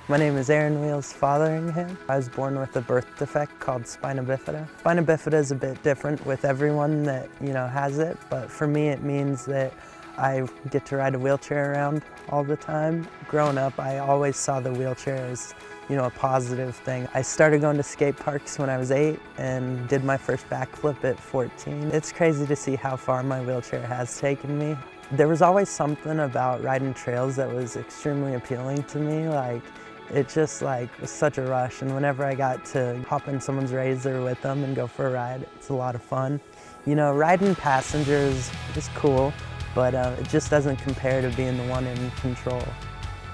My name is Wheelz Fotheringham. I was born with a birth defect called spina bifida. Spina bifida is a bit different with everyone that has it, but for me it means that I get to ride a wheelchair around all the time. Growing up, I always saw the wheelchair as a positive thing. I started going to skate parks when I was 8 and did my first backflip at 14. It's crazy to see how far my wheelchair has taken me. There was always something about riding trails that was extremely appealing to me. It just was such a rush, and whenever I got to hop in someone's razor with them and go for a ride, it's a lot of fun. Riding passengers is cool, but it just doesn't compare to being the one in control.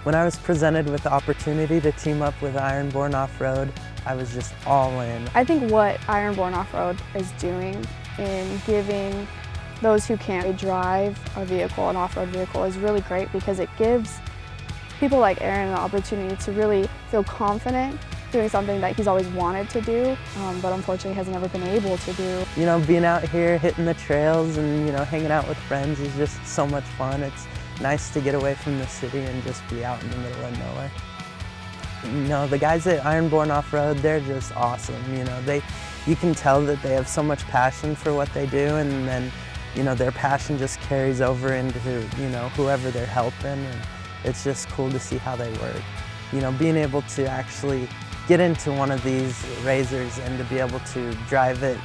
When I was presented with the opportunity to team up with Born Offroad, I was just all in. I think what Born Offroad is doing in giving those who can't drive a vehicle, an off-road vehicle, is really great because it gives people like Aaron an opportunity to really feel confident doing something that he's always wanted to do, but unfortunately has never been able to do. Being out here, hitting the trails and hanging out with friends is just so much fun. It's nice to get away from the city and just be out in the middle of nowhere. The guys at Born Offroad, they're just awesome. You can tell that they have so much passion for what they do, and then their passion just carries over into whoever they're helping, and it's just cool to see how they work. Being able to actually get into one of these razors and to be able to drive it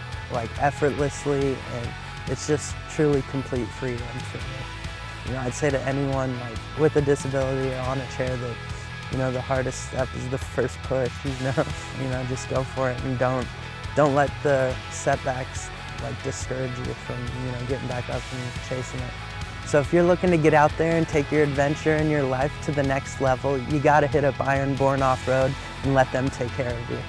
effortlessly, and it's just truly complete freedom for me. I'd say to anyone with a disability or on a chair that the hardest step is the first push. Just go for it, and don't let the setbacks discourage you from getting back up and chasing it. So if you're looking to get out there and take your adventure and your life to the next level, you gotta hit up Born Offroad and let them take care of you.